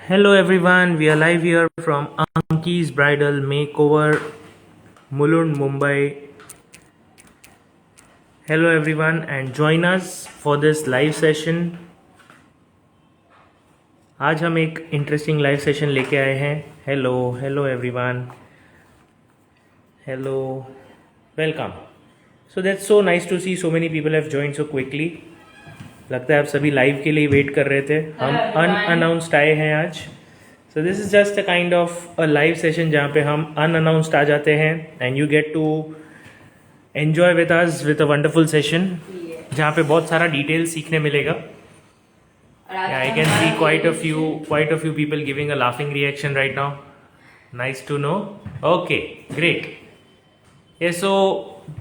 Hello everyone, we are live here from Anki's Bridal Makeover, Mulund, Mumbai. Hello everyone and join us for this live session. आज हम एक interesting live session लेके आए हैं. Hello everyone. Hello, welcome. So that's so nice to see so many people have joined so quickly. लगता है आप सभी लाइव के लिए वेट कर रहे थे. हम अनअनाउंस्ड आए हैं आज. So this is just a kind of a live session जहाँ पे हम अनअनाउंस्ड आ जाते हैं and you get to enjoy with us with a wonderful session जहाँ पे बहुत सारा डिटेल सीखने मिलेगा. I can see quite a few people giving a laughing reaction right now. Nice to know. Okay, great. Yeah, so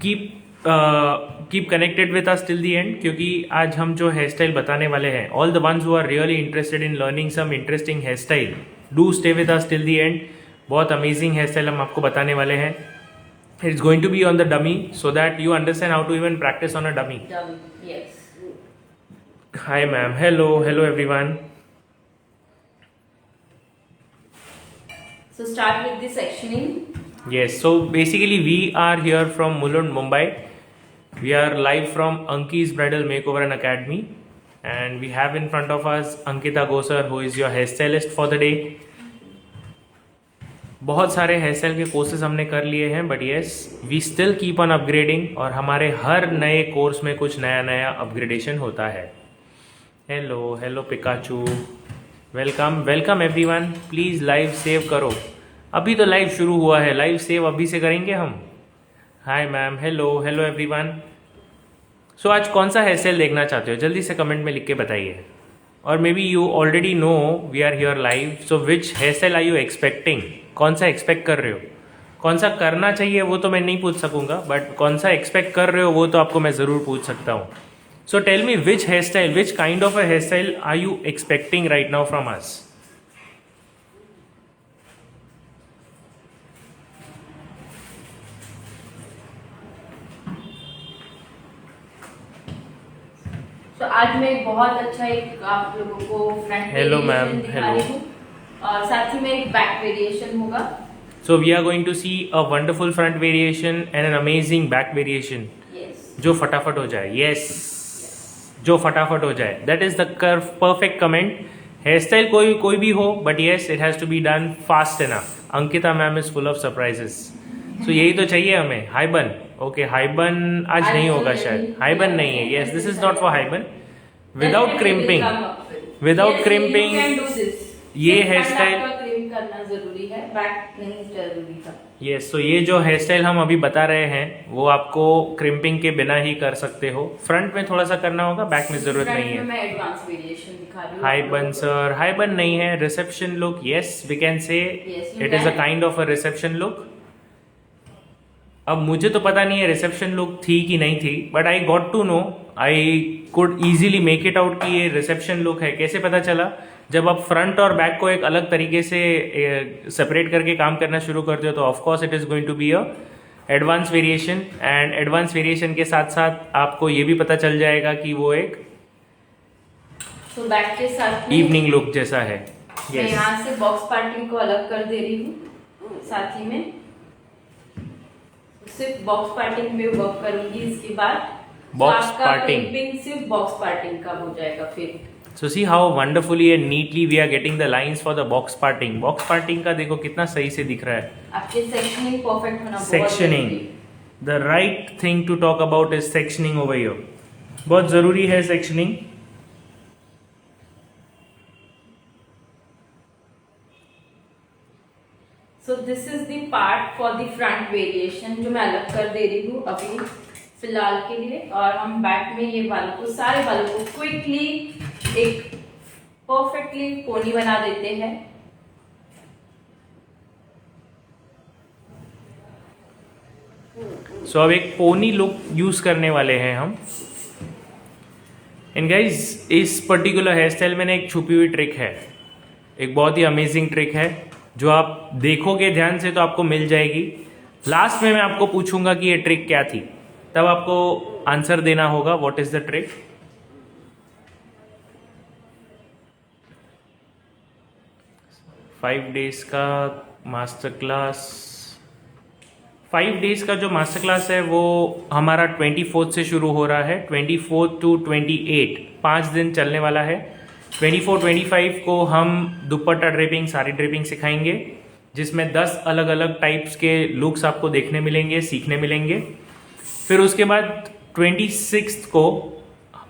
keep connected with us till the end क्योंकि आज हम जो हेयर स्टाइल बताने वाले हैं, all the ones who are really interested in learning some interesting hairstyle, do stay with us till the end. बहुत amazing hair style हम आपको बताने वाले हैं. It's going to be on the dummy so that you understand how to even practice on a dummy. Dummy, yes. Hi ma'am. Hello everyone. So start with the sectioning. Yes, so basically we are here from Mulund, Mumbai. We are live from Anki's Bridal Makeover and Academy, and we have in front of us Ankita Gosar, who is your hairstylist for the day. बहुत सारे hair style के courses हमने कर लिए हैं, but yes we still keep on upgrading और हमारे हर नए कोर्स में कुछ नया अपग्रेडेशन होता है. Hello Pikachu. Welcome everyone. Please live save करो. अभी तो लाइव शुरू हुआ है, लाइव सेव अभी से करेंगे हम. Hi ma'am. Hello everyone. So आज कौन सा हेयर स्टाइल देखना चाहते हो, जल्दी से कमेंट में लिख के बताइए. और maybe you already know we are here live. So which hair style are you expecting. कौन सा एक्सपेक्ट कर रहे हो, कौन सा करना चाहिए वो तो मैं नहीं पूछ सकूंगा, बट कौन सा एक्सपेक्ट कर रहे हो वो तो आपको मैं ज़रूर पूछ सकता हूँ. So tell me which hairstyle, which kind of a hairstyle are you expecting right now from us? तो आज मैं बहुत अच्छा एक आप लोगों को फ्रंट Hello ma'am. दिखा Hello. रही हूँ और साथ ही में एक बैक वेरिएशन होगा. So we are going to see a wonderful front variation and an amazing back variation. Yes. जो फटाफट हो जाए. Yes. जो फटाफट हो जाए. That is the perfect comment. Hairstyle कोई भी हो, but yes it has to be done fast enough. Ankita ma'am is full of surprises. So यही तो चाहिए हमें. हाइबन. ओके, हाइबन आज नहीं होगा शायद. हाइबन नहीं है. Yes, this is not for हाइबन. Without crimping. Without crimping. ये हेयर स्टाइल क्रिम्प करना जरूरी है, बैक नहीं जरूरी था. यस, सो ये जो हेयर स्टाइल हम अभी बता रहे हैं वो आपको क्रिम्पिंग के बिना ही कर सकते हो. फ्रंट में थोड़ा सा करना होगा, बैक में जरूरत नहीं है. मैं एडवांस वेरिएशन दिखा रही हूँ. हाइबन सर, हाइबन नहीं है. Reception look. Yes, we can say it is a kind of a reception look. अब मुझे तो पता नहीं है रिसेप्शन लुक थी कि नहीं थी, but I got to know, I could easily make it out कि ये रिसेप्शन लुक है. कैसे पता चला? जब आप फ्रंट और बैक को एक अलग तरीके से सेपरेट करके काम करना शुरू करते हो तो of course it is going to be a advance variation. And advance variation के साथ साथ आपको ये भी पता चल जाएगा कि वो एक बैक के साथ इवनिंग लुक जैसा है. मैं यहाँ से बॉक्स पार्टिंग को अलग कर दे रही हूँ. साथ ही में सिर्फ बॉक्स पार्टिंग में वर्क करूंगी. इसके बाद बॉक्स पार्टिंग सिर्फ बॉक्स पार्टिंग का हो जाएगा फिर. So see how wonderfully and neatly we are getting the lines for the box parting. Box parting का देखो कितना सही से दिख रहा है. आपके सेक्शनिंग परफेक्ट होना बहुत Sectioning. The right thing to talk about is sectioning over here. बहुत जरूरी है sectioning. So this is the part for the front variation जो मैं अलग कर दे रही हूँ अभी फिलहाल के लिए. और हम बैक में ये बालों को, सारे बालों को क्विकली एक परफेक्टली पोनी बना देते हैं. So अब एक पोनी लुक यूज करने वाले हैं हम. एंड गाइज इस पर्टिकुलर हेयर स्टाइल में एक छुपी हुई ट्रिक है, एक बहुत ही अमेजिंग ट्रिक है जो आप देखोगे ध्यान से तो आपको मिल जाएगी. लास्ट में मैं आपको पूछूंगा कि ये ट्रिक क्या थी, तब आपको आंसर देना होगा what is the trick. 5 days का मास्टर क्लास, 5 डेज का जो मास्टर क्लास है वो हमारा 24 से शुरू हो रहा है, 24 to 28, 5 दिन चलने वाला है। 24-25 को हम दुपट्टा ड्रेपिंग, साड़ी ड्रेपिंग सिखाएंगे, जिसमें 10 अलग अलग टाइप्स के लुक्स आपको देखने मिलेंगे, सीखने मिलेंगे। फिर उसके बाद 26 को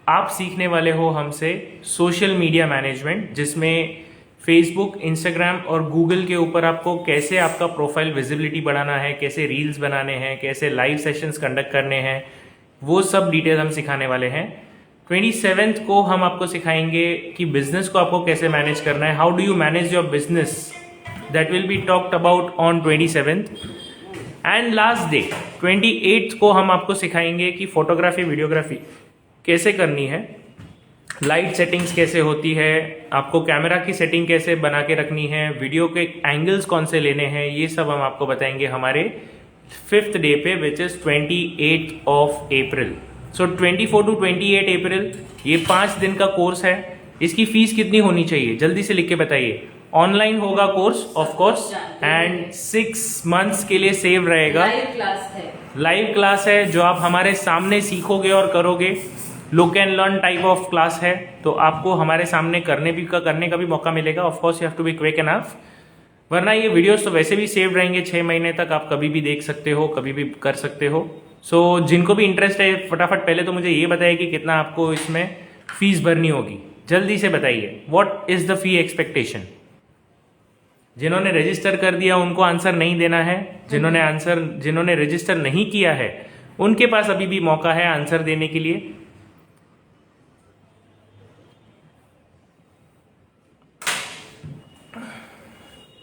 आप सीखने वाले हो हमसे सोशल मीडिया मैनेजमेंट, जिसमें फेसबुक, इंस्टाग्राम और गूगल के ऊपर आपको कैसे आपका प्रोफाइल विजिबिलिटी बढ़ाना है, कैसे रील्स बनाने हैं, कैसे लाइव सेशंस कंडक्ट करने हैं, वो सब डिटेल हम सिखाने वाले हैं। 27 को हम आपको सिखाएंगे कि बिजनेस को आपको कैसे मैनेज करना है, how do you manage your business, that will be talked about on 27th। And last day 28th को हम आपको सिखाएंगे कि फोटोग्राफी, वीडियोग्राफी कैसे करनी है, लाइट सेटिंग्स कैसे होती है, आपको कैमरा की सेटिंग कैसे बना के रखनी है, वीडियो के एंगल्स कौन से लेने हैं, ये सब हम आपको बताएंगे हमारे 5th डे पे, which is 28th of April. So 24 to 28 अप्रैल ये 5 दिन का कोर्स है। इसकी फीस कितनी होनी चाहिए, जल्दी से लिख के बताइए। ऑनलाइन होगा course of course, and 6 months के लिए सेव रहेगा। लाइव क्लास है जो आप हमारे सामने सीखोगे और करोगे। Look and learn type of class है, तो आपको हमारे सामने करने का भी मौका मिलेगा। Of course you have to be quick enough, वरना ये वीडियोस तो वैसे भी सेव रहेंगे 6 महीने तक, आप कभी भी देख सकते हो, कभी भी कर सकते हो। सो जिनको भी इंटरेस्ट है फटाफट पहले तो मुझे ये बताइए कि कितना आपको इसमें फीस भरनी होगी, जल्दी से बताइए। What is the fee expectation? जिन्होंने रजिस्टर कर दिया उनको आंसर नहीं देना है, जिन्होंने रजिस्टर नहीं किया है उनके पास अभी भी मौका है आंसर देने के लिए।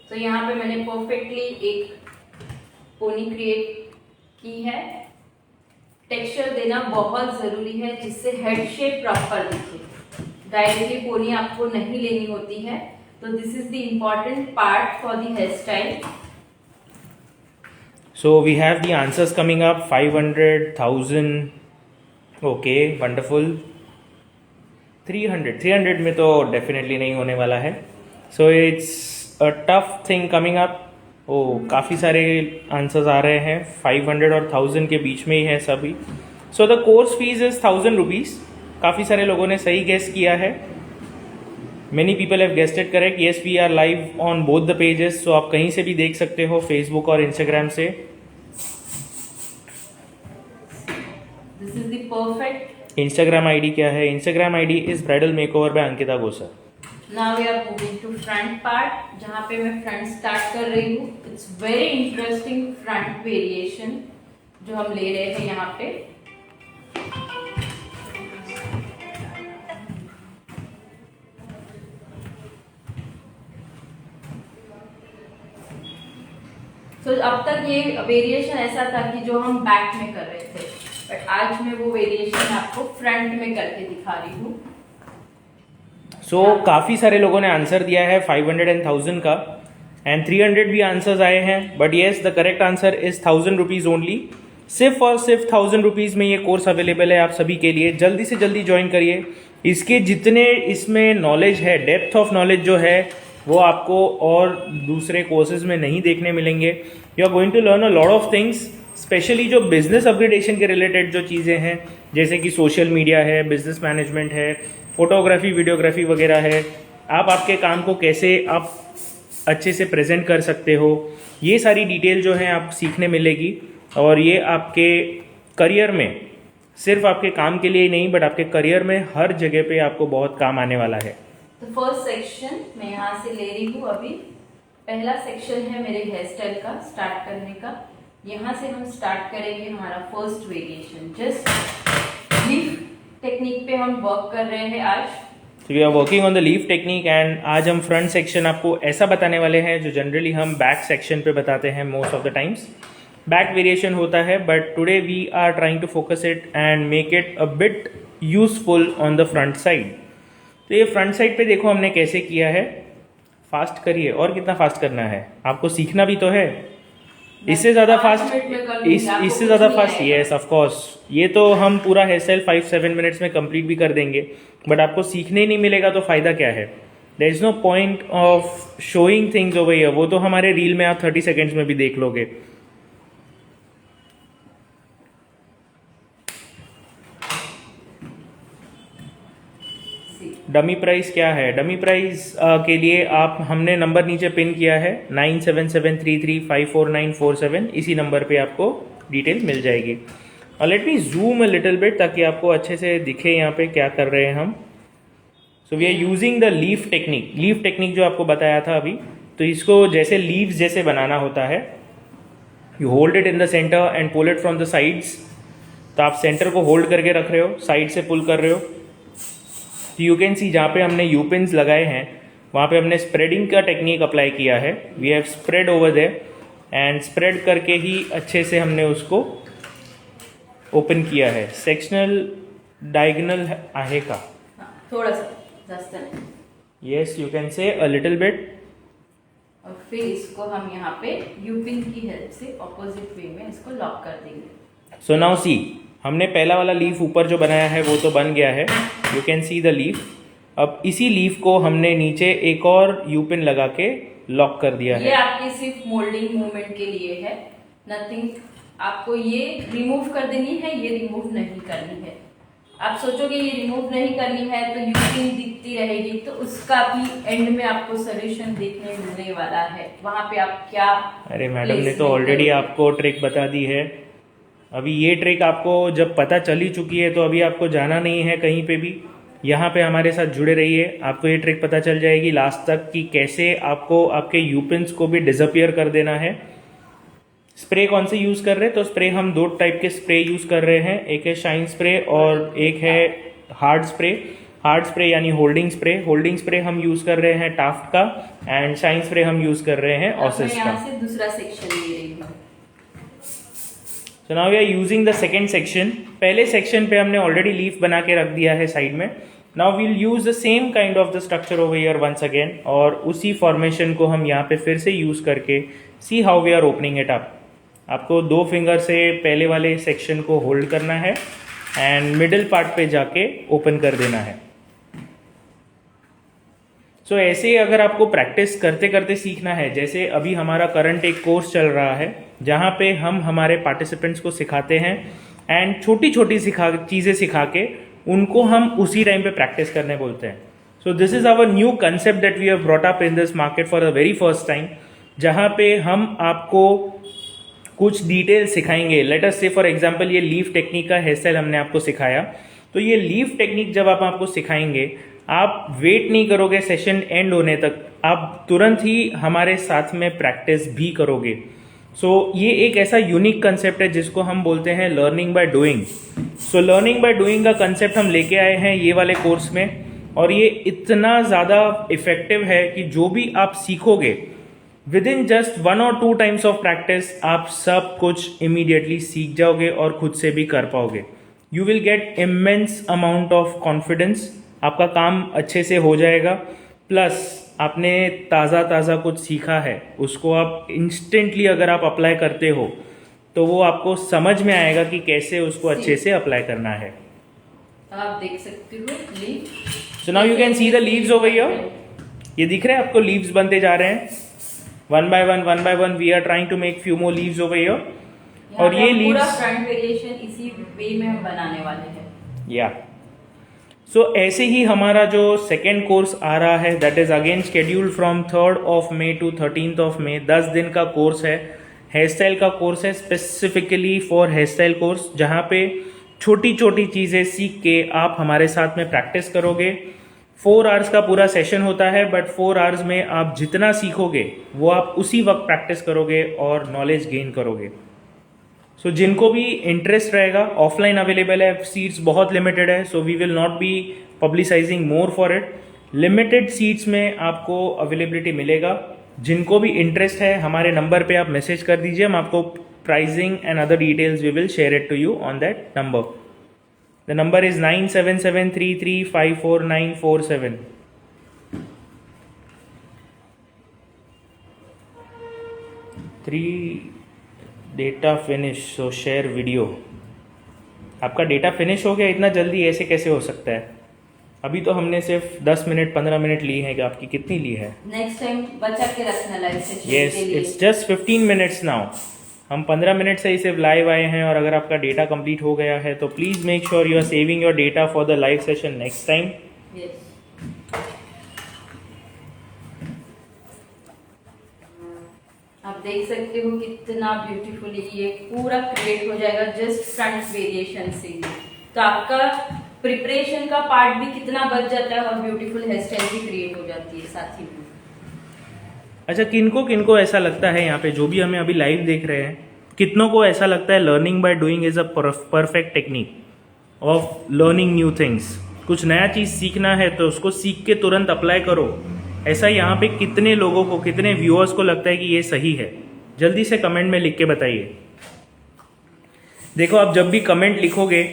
तो यहाँ पे मैंने परफेक्टली एक पोनी क्रिएट की है। टेक्सचर देना बहुत जरूरी है जिससे हेड शेप प्रॉपर दिखे। डायरेक्टली पोनी आपको नहीं लेनी होती है, तो this is the important part for the hair style. So we have the answers coming up. 500,000, okay wonderful. 300 में तो डेफिनेटली नहीं होने वाला है। So it's a tough thing coming up. काफ़ी सारे आंसर्स आ रहे हैं, 500 और 1000 के बीच में ही है सभी। So the course fees is 1000 rupees. काफ़ी सारे लोगों ने सही गेस किया है। Many people have guessed it correct. Yes, we are live on both the pages, so आप कहीं से भी देख सकते हो, फेसबुक और इंस्टाग्राम से। This is the perfect. Instagram ID क्या है? Instagram ID is bridal makeover by Ankita Gosa. Now we are moving to front part, जहाँ पे मैं फ्रंट स्टार्ट कर रही हूँ। It's very interesting front variation जो हम ले रहे हैं यहाँ पे। तो अब तक ये वेरिएशन ऐसा था कि जो हम बैक में कर रहे थे, बट आज मैं वो वेरिएशन आपको फ्रंट में करके दिखा रही हूँ। सो काफ़ी सारे लोगों ने आंसर दिया है 500 एंड 1000 का, एंड 300 भी आंसर्स आए हैं, but yes the correct answer is 1000 rupees only. सिर्फ और सिर्फ 1000 रुपीज़ में ये कोर्स अवेलेबल है आप सभी के लिए। जल्दी से जल्दी ज्वाइन करिए। इसके जितने इसमें नॉलेज है, डेप्थ ऑफ नॉलेज जो है वो आपको और दूसरे कोर्सेज में नहीं देखने मिलेंगे। You are going to learn a lot of things, specially जो बिजनेस अपग्रेडेशन के रिलेटेड जो चीज़ें हैं, जैसे कि सोशल मीडिया है, बिजनेस मैनेजमेंट है, फोटोग्राफी, वीडियोग्राफी वगैरह है। आप आपके काम को कैसे आप अच्छे से प्रेजेंट कर सकते हो, ये सारी डिटेल जो है आपको सीखने मिलेगी। और ये आपके करियर में, सिर्फ आपके काम के लिए ही नहीं, बट आपके करियर में हर जगह पे आपको बहुत काम आने वाला है। तो फर्स्ट सेक्शन मैं यहाँ से ले रही हूँ। अभी पहला सेक्शन है मेरे हेयर स्टाइल का स्टार्ट करने का। यहाँ से हम स्टार्ट करेंगे हमारा first variation. Just leaf technique पे हम वर्क कर रहे हैं आज। So we are working on the leaf technique, and आज हम फ्रंट सेक्शन आपको ऐसा बताने वाले हैं जो जनरली हम बैक सेक्शन पे बताते हैं most of the times. Back variation होता है, but today we are trying to focus it and make it a bit useful on the front side. तो ये फ्रंट साइड पे देखो हमने कैसे किया है। फास्ट करिए, और कितना फास्ट करना है, आपको सीखना भी तो है। इससे ज़्यादा फास्ट, इससे ज़्यादा फास्ट, येस ऑफ कोर्स। ये तो हम पूरा हेयर स्टाइल 5-7 मिनट्स में कंप्लीट भी कर देंगे, बट आपको सीखने ही नहीं मिलेगा तो फ़ायदा क्या है। There is no point of showing things over here, वो तो हमारे रील में आप 30 सेकेंड्स में भी देख लोगे। डमी प्राइस क्या है? डमी प्राइस के लिए आप हमने नंबर नीचे पिन किया है 9773354947, इसी नंबर पे आपको डिटेल मिल जाएगी। और let me zoom a little bit ताकि आपको अच्छे से दिखे यहाँ पे क्या कर रहे हैं हम। So we are using the leaf technique. Leaf technique जो आपको बताया था अभी, तो इसको जैसे लीव्स जैसे बनाना होता है। You hold it in the center and pull it from the sides. तो आप सेंटर को होल्ड करके रख रहे हो, साइड से पुल कर रहे हो। तो यू कैन सी जहाँ पे हमने यू पिन्स लगाए हैं वहाँ पे हमने स्प्रेडिंग का टेक्निक अप्लाई किया है। We have spread over there and spread करके ही अच्छे से हमने उसको ओपन किया है। सेक्शनल डायगोनल आहे का? थोड़ा सा, जास्त नहीं। Yes, you can say a little bit. और फिर इसको हम यहाँ पे यूपिन की हेल्प से ऑपोजिट वे में इसको लॉक कर देंगे। सो नाउ सी, हमने पहला वाला लीफ ऊपर जो बनाया है वो तो बन गया है, you can see the leaf. अब इसी लीफ को हमने नीचे एक और यूपिन लगा के लॉक कर दिया ये है। आपकी सिर्फ मोल्डिंग मूवमेंट के लिए है, नथिंग। आपको ये रिमूव कर देनी है, ये रिमूव नहीं करनी है। आप सोचोगे ये रिमूव नहीं करनी है तो यूपिन दिखती रहेगी, तो उसका भी एंड में आपको सोल्यूशन देखने मिलने वाला है। वहां पे आप क्या, अरे मैडम ने तो ऑलरेडी आपको ट्रिक बता दी है। अभी ये ट्रिक आपको जब पता चल ही चुकी है तो अभी आपको जाना नहीं है कहीं पे भी। यहाँ पे हमारे साथ जुड़े रहिए, आपको ये ट्रिक पता चल जाएगी लास्ट तक कि कैसे आपको आपके यूपिन्स को भी डिसअपियर कर देना है। स्प्रे कौन से यूज़ कर रहे हैं? तो स्प्रे हम दो टाइप के स्प्रे यूज़ कर रहे हैं, एक है शाइन स्प्रे और एक है हार्ड स्प्रे। हार्ड स्प्रे यानी होल्डिंग स्प्रे। होल्डिंग स्प्रे हम यूज़ कर रहे हैं टाफ्ट का एंड शाइन स्प्रे हम यूज़ कर रहे हैं ऑसिस का। यहाँ से दूसरा सेक्शन ले रही हूँ। So now we are using the second section. पहले सेक्शन पे हमने ऑलरेडी लीफ बना के रख दिया है साइड में। Now we'll use the same kind of the structure over here once again, और उसी फॉर्मेशन को हम यहाँ पे फिर से यूज करके see how we are opening it up। आपको दो फिंगर से पहले वाले सेक्शन को होल्ड करना है एंड मिडिल पार्ट पे जाके ओपन कर देना है। सो ऐसे ही अगर आपको प्रैक्टिस करते करते सीखना है, जैसे अभी हमारा करंट एक कोर्स चल रहा है जहाँ पे हम हमारे पार्टिसिपेंट्स को सिखाते हैं एंड छोटी छोटी चीज़ें सिखा के उनको हम उसी टाइम पे प्रैक्टिस करने बोलते हैं। So this is our new concept that we have brought up in this market for the very first time, जहाँ पे हम आपको कुछ डिटेल सिखाएंगे। लेट अस से फॉर एग्जांपल ये लीफ टेक्निक का हेयर स्टाइल हमने आपको सिखाया, तो ये लीफ टेक्निक जब आप आपको सिखाएंगे आप वेट नहीं करोगे सेशन एंड होने तक, आप तुरंत ही हमारे साथ में प्रैक्टिस भी करोगे। सो ये एक ऐसा यूनिक कंसेप्ट है जिसको हम बोलते हैं learning by doing. So learning by doing का कंसेप्ट हम लेके आए हैं ये वाले कोर्स में, और ये इतना ज़्यादा इफेक्टिव है कि जो भी आप सीखोगे with in just 1 or 2 times of practice आप सब कुछ इमीडिएटली सीख जाओगे और खुद से भी कर पाओगे। You will get immense amount of confidence, आपका काम अच्छे से हो जाएगा, प्लस आपने ताज़ा ताज़ा कुछ सीखा है उसको आप इंस्टेंटली अगर आप अप्लाई करते हो तो वो आपको समझ में आएगा कि कैसे उसको अच्छे से अप्लाई करना है। आप देख सकते हो leaf. So now you can see the leaves over here. ये दिख रहे हैं आपको, लीव्स बनते जा रहे हैं one by one we are trying to make few more leaves over here. और ये लीव्स फ्रंट वेरिएशन इसी वे में हम बनाने वाले हैं। या सो ऐसे ही हमारा जो सेकेंड कोर्स आ रहा है that is again scheduled from 3rd of May to 13th of May। 10 दिन का कोर्स है, हेयर स्टाइल का कोर्स है, specifically for hair style course, जहाँ पे छोटी छोटी चीज़ें सीख के आप हमारे साथ में प्रैक्टिस करोगे। 4 आवर्स का पूरा सेशन होता है, बट 4 आवर्स में आप जितना सीखोगे वो आप उसी वक्त प्रैक्टिस करोगे और नॉलेज गेन करोगे। सो जिनको भी इंटरेस्ट रहेगा, ऑफलाइन अवेलेबल है, सीट्स बहुत लिमिटेड है, so we will not be publicising more for it. Limited seats में आपको अवेलेबिलिटी मिलेगा। जिनको भी इंटरेस्ट है हमारे नंबर पे आप मैसेज कर दीजिए, हम आपको pricing and other details we will share it to you on that number. The number is 9773354947। Data finish, so share video. आपका डेटा फिनिश हो गया इतना जल्दी, ऐसे कैसे हो सकता है? अभी तो हमने सिर्फ 10 मिनट 15 मिनट ली है कि आपकी कितनी ली है? नेक्स्ट टाइम बचा के रखना लाइव सेशन यस, के लिए। It's just 15 minutes now. हम 15 मिनट से ही सिर्फ लाइव आए हैं, और अगर आपका डेटा कंप्लीट हो गया है तो please make sure you are saving your data for the live session next time. Yes. आप देख सकते हो कितना ब्यूटीफुली ये पूरा क्रिएट हो जाएगा जस्ट फ्रंट वेरिएशन से। तो आपका प्रिपरेशन का पार्ट भी कितना बच जाता है और ब्यूटीफुल हेयर स्टाइल भी क्रिएट हो जाती है साथ ही में। अच्छा, किनको किनको ऐसा लगता है यहाँ पे जो भी हमें अभी लाइव देख रहे हैं, कितनों को ऐसा लगता है learning by doing is a perfect technique of learning new things? कुछ नया चीज़ सीखना है तो उसको सीख के तुरंत अप्लाई करो। ऐसा यहाँ पे कितने लोगों को, कितने व्यूअर्स को लगता है कि ये सही है? जल्दी से कमेंट में लिख के बताइए। देखो, आप जब भी कमेंट लिखोगे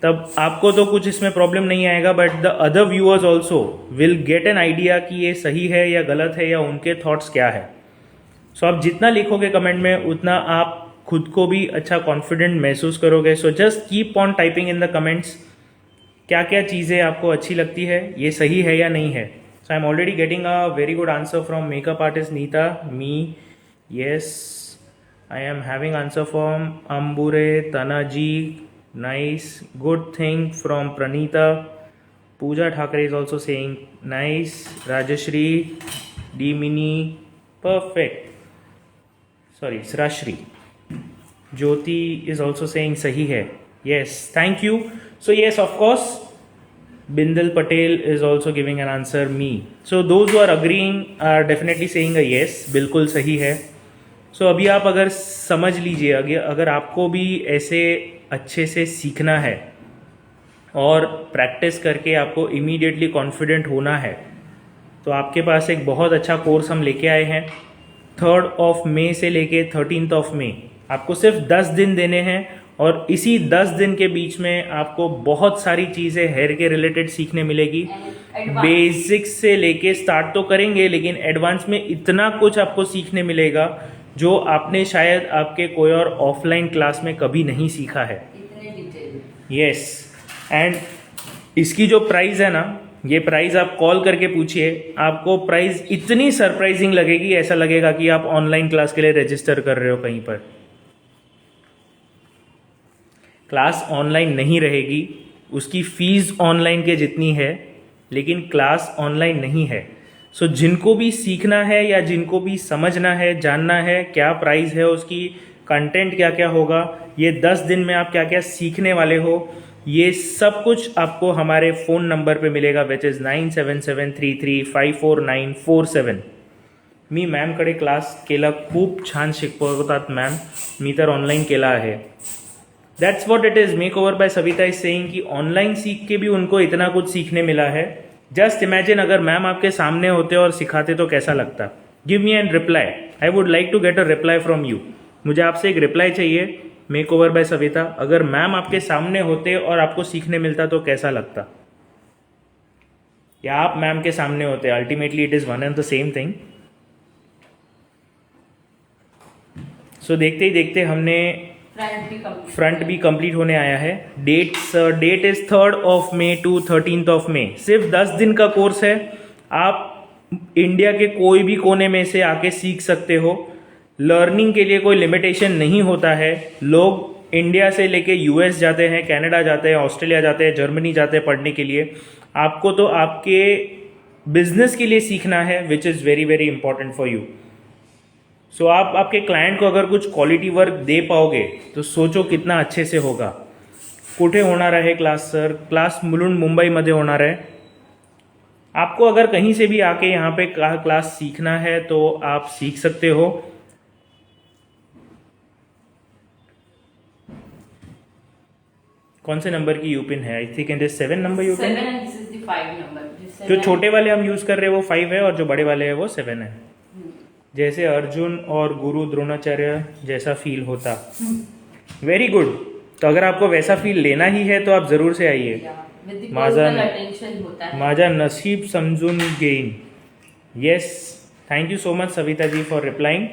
तब आपको तो कुछ इसमें प्रॉब्लम नहीं आएगा, but the other viewers also will get an idea कि ये सही है या गलत है, या उनके थॉट्स क्या है। सो आप जितना लिखोगे कमेंट में उतना आप खुद को भी अच्छा कॉन्फिडेंट महसूस करोगे। So just keep on typing in the comments, क्या क्या चीज़ें आपको अच्छी लगती है, ये सही है या नहीं है। So I am already getting a very good answer from makeup artist Neeta, me, yes. I am having answer from Ambure, Tanaji, nice, good thing from Pranita. Pooja Thakre is also saying nice. Rajashri, D Mini, perfect. Sorry, Srashri. Jyoti is also saying sahi hai. Yes, thank you. So yes, of course, Bindal Patel is also giving an answer, me. So those who are agreeing are definitely saying a yes, बिल्कुल सही है। So अभी आप अगर समझ लीजिए, अगर आपको भी ऐसे अच्छे से सीखना है और प्रैक्टिस करके आपको इमीडिएटली कॉन्फिडेंट होना है, तो आपके पास एक बहुत अच्छा कोर्स हम लेके आए हैं। 3 मई से लेके 13 मई आपको सिर्फ 10 दिन देने हैं, और इसी 10 दिन के बीच में आपको बहुत सारी चीज़ें हेयर के रिलेटेड सीखने मिलेगी। बेसिक्स से लेके स्टार्ट तो करेंगे, लेकिन एडवांस में इतना कुछ आपको सीखने मिलेगा जो आपने शायद आपके कोई और ऑफलाइन क्लास में कभी नहीं सीखा है। यस, एंड इसकी जो प्राइस है ना, ये प्राइस आप कॉल करके पूछिए, आपको प्राइस इतनी सरप्राइजिंग लगेगी, ऐसा लगेगा कि आप ऑनलाइन क्लास के लिए रजिस्टर कर रहे हो कहीं पर। क्लास ऑनलाइन नहीं रहेगी, उसकी फीस ऑनलाइन के जितनी है, लेकिन क्लास ऑनलाइन नहीं है। सो जिनको भी सीखना है या जिनको भी समझना है, जानना है क्या प्राइस है उसकी, कंटेंट क्या क्या होगा, ये 10 दिन में आप क्या क्या सीखने वाले हो, ये सब कुछ आपको हमारे फ़ोन नंबर पे मिलेगा, विच इज़ 9773354947। मी मॅम कडे क्लास केला, खूप छान शिकवतात मॅम, मी तर ऑनलाइन केला आहे। That's what it is. Make over by Savita is saying कि ऑनलाइन सीख के भी उनको इतना कुछ सीखने मिला है। जस्ट इमेजिन अगर मैम आपके सामने होते और सिखाते तो कैसा लगता। Give me an reply, I would like to get a reply from you. मुझे आपसे एक रिप्लाई चाहिए, मेक ओवर बाय सविता, अगर मैम आपके सामने होते और आपको सीखने मिलता तो कैसा लगता, या आप मैम के सामने होते। Ultimately it is one and the same thing. So देखते ही देखते हमने फ्रंट भी कंप्लीट होने आया है। डेट इज 3 मई टू 13 मई। सिर्फ 10 दिन का कोर्स है, आप इंडिया के कोई भी कोने में से आके सीख सकते हो। लर्निंग के लिए कोई लिमिटेशन नहीं होता है। लोग इंडिया से लेके यूएस जाते हैं, कनाडा जाते हैं, ऑस्ट्रेलिया जाते हैं, जर्मनी जाते हैं पढ़ने के लिए। आपको तो आपके बिजनेस के लिए सीखना है, which is very very important for you. So आप आपके क्लाइंट को अगर कुछ क्वालिटी वर्क दे पाओगे तो सोचो कितना अच्छे से होगा। कुठे होणार आहे क्लास सर? क्लास मुलुंड मुंबईमध्ये होणार है। आपको अगर कहीं से भी आके यहाँ पे क्लास सीखना है तो आप सीख सकते हो। कौन से नंबर की यूपिन है? I think it is 7 number U pin. 7 and this is the 5 number। जो छोटे वाले हम यूज कर रहे हैं वो 5 है, और जो बड़े वाले हैं वो 7 है। जैसे अर्जुन और गुरु द्रोणाचार्य जैसा फील होता। Very good. तो अगर आपको वैसा फील लेना ही है तो आप जरूर से आइए। माझा नसीब समजून घेईन। Yes, thank you so much Savita ji for replying.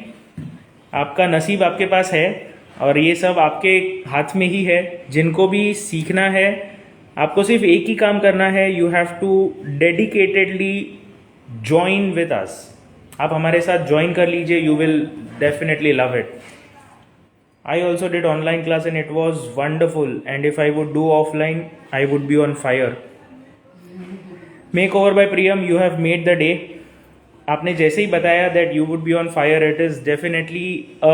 आपका नसीब आपके पास है और ये सब आपके हाथ में ही है। जिनको भी सीखना है आपको सिर्फ एक ही काम करना है, you have to dedicatedly join with us. आप हमारे साथ ज्वाइन कर लीजिए, you will definitely love it. I also did online class and it was wonderful, and if I would do offline I would be on fire. Makeover by Priyam, you have made the day. आपने जैसे ही बताया that you would be on fire, it is definitely a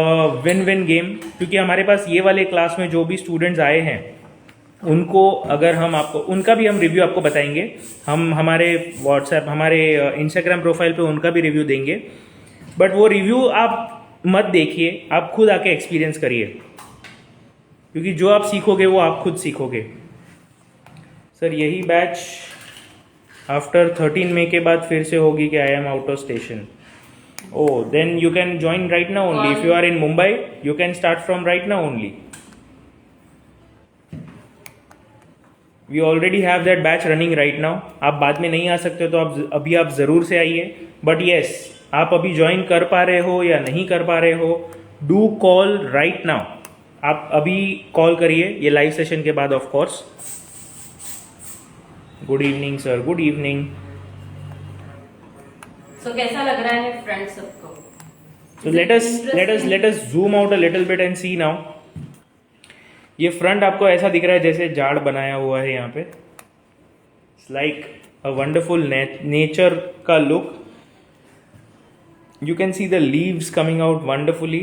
win-win game, क्योंकि हमारे पास ये वाले class में जो भी स्टूडेंट्स आए हैं उनको अगर हम आपको उनका भी हम रिव्यू आपको बताएंगे, हम हमारे व्हाट्सएप हमारे इंस्टाग्राम प्रोफाइल पे उनका भी रिव्यू देंगे, बट वो रिव्यू आप मत देखिए, आप खुद आके एक्सपीरियंस करिए, क्योंकि जो आप सीखोगे वो आप खुद सीखोगे। सर यही बैच आफ्टर 13 मई के बाद फिर से होगी कि I am out of station? Oh, then you can join right now only. If you are in Mumbai you can start from right now only. We already have that batch running right now. आप बाद में नहीं आ सकते तो आप ज़रूर से आइए, बट येस, आप अभी ज्वाइन कर पा रहे हो या नहीं कर पा रहे हो, डू कॉल राइट नाउ। आप अभी कॉल करिए, ये लाइव सेशन के बाद of course. Good evening sir, good evening. So कैसा लग रहा है फ्रेंड सबको? So let us zoom out a little bit and see now. ये फ्रंट आपको ऐसा दिख रहा है जैसे झाड़ बनाया हुआ है यहाँ पे। It's like a wonderful nature का look. You can see the leaves coming out wonderfully.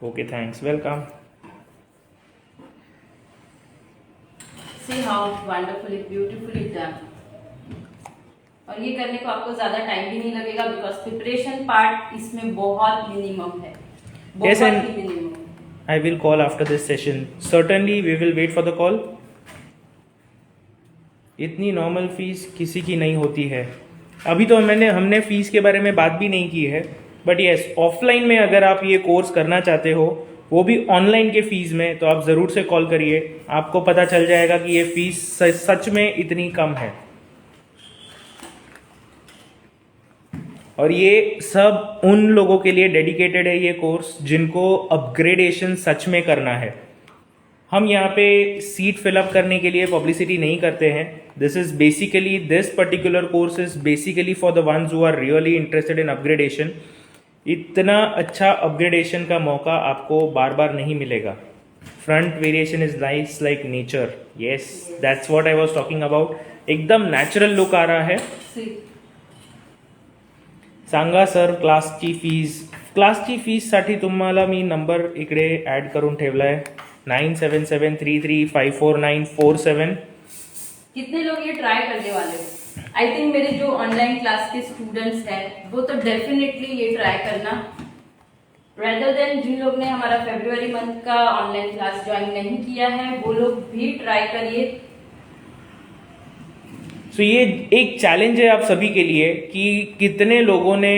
Okay, thanks. Welcome. See how wonderfully, beautifully done. और ये करने को आपको ज्यादा टाइम भी नहीं लगेगा, बिकॉज प्रिपरेशन पार्ट इसमें बहुत मिनिमम है। Yes, and I will call after this session. Certainly, we will wait for the call. इतनी नॉर्मल फीस किसी की नहीं होती है। अभी तो हमने फीस के बारे में बात भी नहीं की है, बट यस, ऑफलाइन में अगर आप ये कोर्स करना चाहते हो, वो भी ऑनलाइन के फीस में, तो आप ज़रूर से कॉल करिए। आपको पता चल जाएगा कि ये फीस सच में इतनी कम है। और ये सब उन लोगों के लिए डेडिकेटेड है ये कोर्स जिनको अपग्रेडेशन सच में करना है। हम यहाँ पे सीट फिलअप करने के लिए पब्लिसिटी नहीं करते हैं। This particular course is basically for the ones who are really interested in upgradation. इतना अच्छा अपग्रेडेशन का मौका आपको बार बार नहीं मिलेगा। Front variation is nice like nature. Yes, that's what I was talking about. एकदम नॅचरल लुक आ रहा है। सांगा सर क्लासची फीससाठी तुम्हाला मी नंबर इकडे ॲड करून ठेवला आहे, 9773354947। कितने लोग ये ट्राई करने वाले हो? आई थिंक मेरे जो ऑनलाइन क्लास के स्टूडेंट्स हैं वो तो डेफिनेटली ये ट्राई करना, रेदर देन जिन लोग ने हमारा फरवरी मंथ का ऑनलाइन क्लास ज्वाइन नहीं किया है वो लोग भी ट्राई करिए। सो ये एक चैलेंज है आप सभी के लिए कि कितने लोगों ने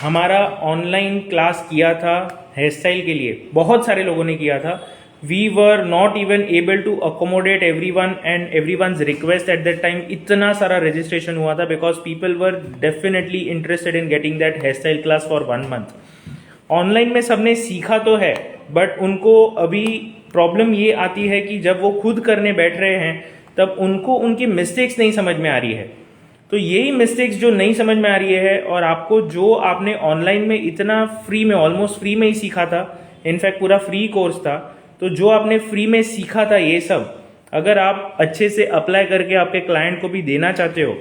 हमारा ऑनलाइन क्लास किया था हेयर स्टाइल के लिए। बहुत सारे लोगों ने किया था। We were not even able to accommodate everyone and everyone's request at that time. इतना सारा registration हुआ था because people were definitely interested in getting that hairstyle class for 1 month. Online में सबने सीखा तो है, बट उनको अभी प्रॉब्लम ये आती है कि जब वो खुद करने बैठ रहे हैं तब उनको उनकी मिस्टेक्स नहीं समझ में आ रही है। तो यही मिस्टेक्स जो नहीं समझ में आ रही है, और आपको जो आपने ऑनलाइन में इतना फ्री में, ऑलमोस्ट फ्री में ही सीखा था, इनफैक्ट पूरा फ्री कोर्स था, तो जो आपने फ्री में सीखा था ये सब अगर आप अच्छे से अप्लाई करके आपके क्लाइंट को भी देना चाहते हो,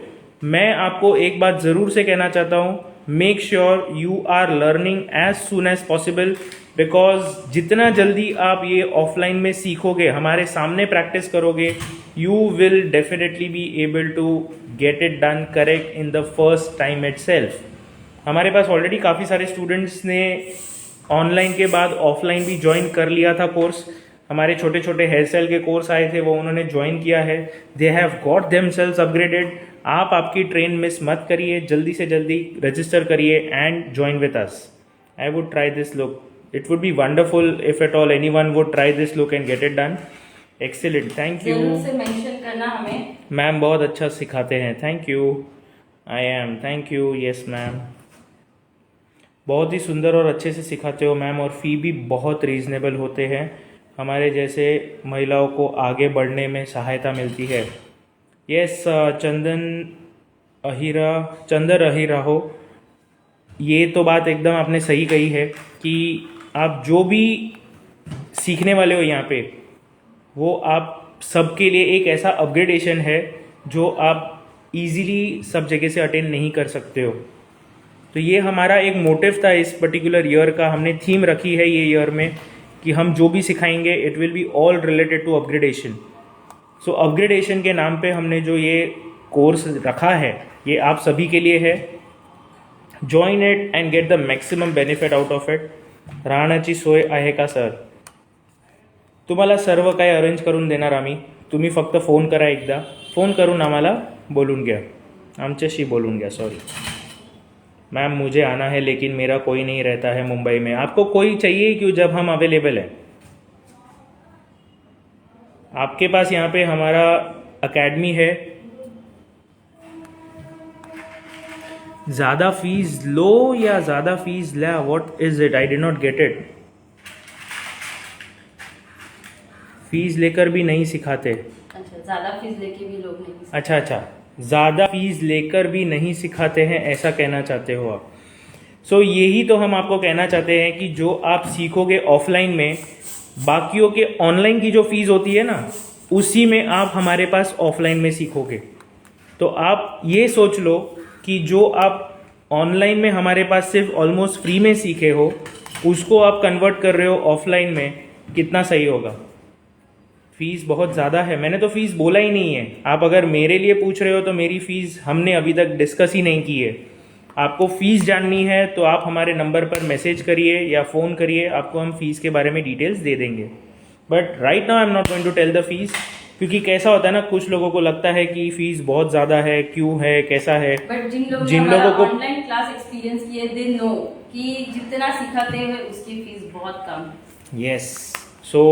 मैं आपको एक बात ज़रूर से कहना चाहता हूँ, make sure you are learning as soon as possible, because जितना जल्दी आप ये ऑफलाइन में सीखोगे, हमारे सामने प्रैक्टिस करोगे, you will definitely be able to get it done correct in the first time itself. हमारे पास ऑलरेडी काफ़ी सारे स्टूडेंट्स ने ऑनलाइन के बाद ऑफलाइन भी ज्वाइन कर लिया था कोर्स। हमारे छोटे छोटे हेयर स्टाइल के कोर्स आए थे, वो उन्होंने ज्वाइन किया है। They have got themselves upgraded. आप आपकी ट्रेन मिस मत करिए, जल्दी से जल्दी रजिस्टर करिए and join with us. I would try this look, it would be wonderful if at all anyone would try this look and gate it done. Excellent, thank you. जरूर से mention करना हमें। मैम बहुत अच्छा सिखाते हैं, thank you. I am, thank you. Yes ma'am, बहुत ही सुंदर और अच्छे से सिखाते हो मैम, और फ़ी भी बहुत रीज़नेबल होते हैं। हमारे जैसे महिलाओं को आगे बढ़ने में सहायता मिलती है। यस चंदर अहिरा हो, ये तो बात एकदम आपने सही कही है कि आप जो भी सीखने वाले हो यहाँ पे, वो आप सबके लिए एक ऐसा अपग्रेडेशन है जो आप इजीली सब जगह से अटेंड नहीं कर सकते हो। तो ये हमारा एक मोटिव था इस पर्टिकुलर ईयर का, हमने थीम रखी है ये ईयर में कि हम जो भी सिखाएंगे it will be all related to upgradation. So upgradation के नाम पे हमने जो ये कोर्स रखा है ये आप सभी के लिए है। Join it and get the maximum benefit out of it. राहण्याची सोय आहे का सर? तुम्हाला सर्व काही अरेंज करून देणार आम्ही, तुम्ही फक्त फोन करा, एकदा फोन करून आम्हाला बोलून घ्या, आमच्याशी बोलून घ्या। सॉरी मैम मुझे आना है लेकिन मेरा कोई नहीं रहता है मुंबई में। आपको कोई चाहिए क्यों जब हम अवेलेबल हैं? आपके पास यहाँ पे हमारा एकेडमी है। ज़्यादा फीस लो या ज़्यादा फीस ला, what is it? I did not get it. Fees लेकर भी नहीं सिखाते? अच्छा, ज़्यादा फीस लेके भी लोग नहीं सिखाते। अच्छा, ज़्यादा फीस लेकर भी नहीं सिखाते हैं, ऐसा कहना चाहते हो आप? सो यही तो हम आपको कहना चाहते हैं कि जो आप सीखोगे ऑफलाइन में, बाकियों के ऑनलाइन की जो फीस होती है ना, उसी में आप हमारे पास ऑफलाइन में सीखोगे। तो आप ये सोच लो कि जो आप ऑनलाइन में हमारे पास सिर्फ ऑलमोस्ट फ्री में सीखे हो, उसको आप कन्वर्ट कर रहे हो ऑफलाइन में, कितना सही होगा? फीस बहुत ज़्यादा है, मैंने तो फीस बोला ही नहीं है। आप अगर मेरे लिए पूछ रहे हो तो मेरी फ़ीस हमने अभी तक डिस्कस ही नहीं की है। आपको फ़ीस जाननी है तो आप हमारे नंबर पर मैसेज करिए या फ़ोन करिए, आपको हम फ़ीस के बारे में डिटेल्स दे देंगे। But right now I am not going to tell the fees, क्योंकि कैसा होता है ना, कुछ लोगों को लगता है कि फ़ीस बहुत ज़्यादा है, क्यों है, कैसा है। बट जिन लोगों को ऑनलाइन क्लास एक्सपीरियंस किए, दे नो कि जितना सिखाते हैं उसकी फीस बहुत कम है। यस, सो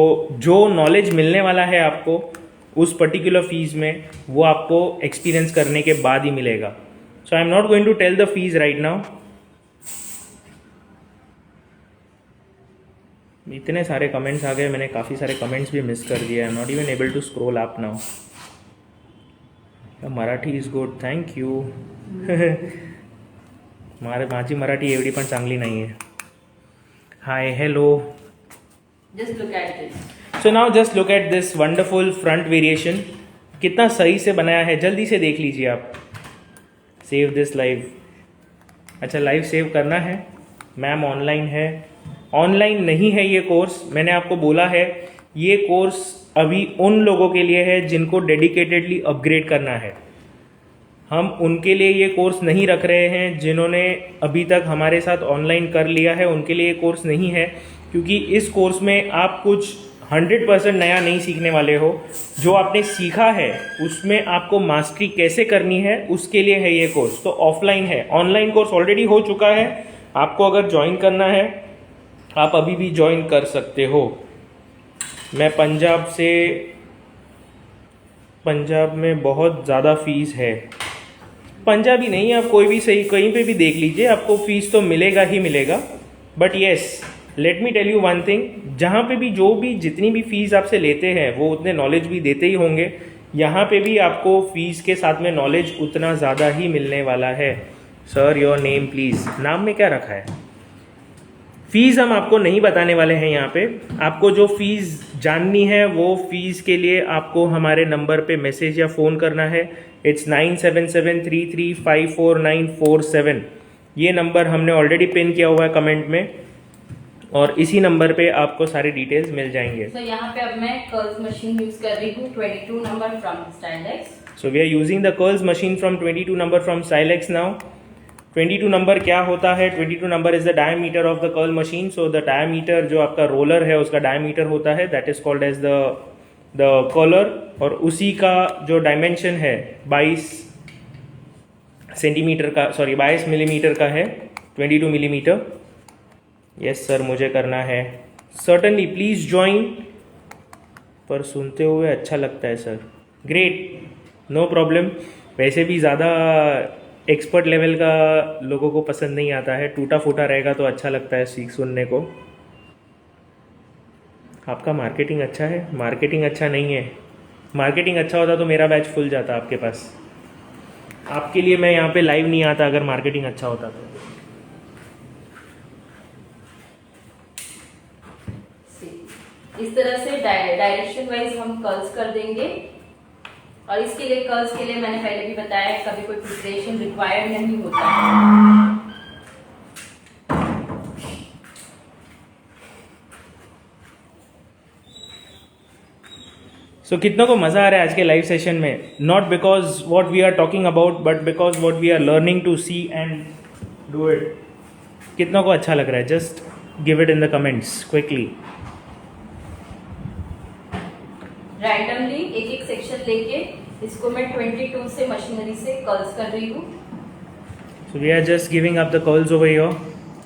जो नॉलेज मिलने वाला है आपको उस पर्टिकुलर फीस में, वो आपको एक्सपीरियंस करने के बाद ही मिलेगा। So I am not going to tell the fees right now. इतने सारे कमेंट्स आ गए, मैंने काफ़ी सारे कमेंट्स भी मिस कर दिए। I am not even able to scroll up now. Marathi is good, thank you. माझी मराठी एवढी पण चांगली नाही आहे। Hi, hello. Just look at this. So now just look at this wonderful front variation, कितना सही से बनाया है, जल्दी से देख लीजिए आप। Save this live. अच्छा, लाइव सेव करना है। मैम ऑनलाइन है? ऑनलाइन नहीं है ये कोर्स, मैंने आपको बोला है ये कोर्स अभी उन लोगों के लिए है जिनको डेडिकेटेडली अपग्रेड करना है। हम उनके लिए ये कोर्स नहीं रख रहे हैं जिन्होंने अभी तक हमारे साथ ऑनलाइन कर लिया है, उनके लिए ये कोर्स नहीं है, क्योंकि इस कोर्स में आप कुछ 100% नया नहीं सीखने वाले हो। जो आपने सीखा है उसमें आपको मास्टरी कैसे करनी है, उसके लिए है ये कोर्स। तो ऑफलाइन है, ऑनलाइन कोर्स ऑलरेडी हो चुका है। आपको अगर ज्वाइन करना है आप अभी भी ज्वाइन कर सकते हो। मैं पंजाब में बहुत ज़्यादा फीस है। पंजाबी नहीं, आप कोई भी सही कहीं पे भी देख लीजिए, आपको फीस तो मिलेगा ही मिलेगा। But yes, let me tell you one thing, जहाँ पे भी जो भी जितनी भी फीस आपसे लेते हैं वो उतने नॉलेज भी देते ही होंगे। यहाँ पे भी आपको फीस के साथ में नॉलेज उतना ज़्यादा ही मिलने वाला है। सर योर नेम प्लीज़, नाम में क्या रखा है? फीस हम आपको नहीं बताने वाले हैं यहाँ पे। आपको जो फीस जाननी है वो फीस के लिए आपको हमारे नंबर पे मैसेज या फ़ोन करना है। इट्स 9773354947। ये नंबर हमने ऑलरेडी पिन किया हुआ है कमेंट में, और इसी नंबर पे आपको सारे डिटेल्स मिल जाएंगे। So, यहाँ पे अब मैं कर्ल्स मशीन यूज कर रही हूँ 22 number from Stylex. So we are using the curls machine from 22 number from Stylex now. 22 number क्या होता है? 22 number is the diameter of the curl machine. So the diameter जो आपका रोलर है उसका डायमीटर होता है, that is called as the curler, और उसी का जो डायमेंशन है 22 सेंटीमीटर का, सॉरी 22 मिलीमीटर का है, 22 मिलीमीटर। यस सर, मुझे करना है। Certainly please join. पर सुनते हुए अच्छा लगता है सर। Great, no problem. वैसे भी ज़्यादा एक्सपर्ट लेवल का लोगों को पसंद नहीं आता है, टूटा फूटा रहेगा तो अच्छा लगता है सुनने को। आपका मार्केटिंग अच्छा है? मार्केटिंग अच्छा नहीं है। मार्केटिंग अच्छा होता तो मेरा बैच फुल जाता आपके पास। आपके लिए मैं यहाँ पे लाइव नहीं आता अगर मार्केटिंग अच्छा होता तो। इस तरह से डायरेक्शन वाइज हम कर्ल्स कर देंगे। और इसके लिए कर्ल्स के लिए मैंने पहले भी बताया कभी कोई प्रिपरेशन रिक्वायर्ड नहीं होता है। सो कितनों को मज़ा आ रहा है आज के लाइव सेशन में? Not because what we are talking about but because what we are learning to see and do it. कितनों को अच्छा लग रहा है? Just give it in the comments quickly. Randomly एक एक सेक्शन लेके इसको मैं 22 से मशीनरी से कर्ल्स कर रही हूँ। So we are just giving up the curls over here.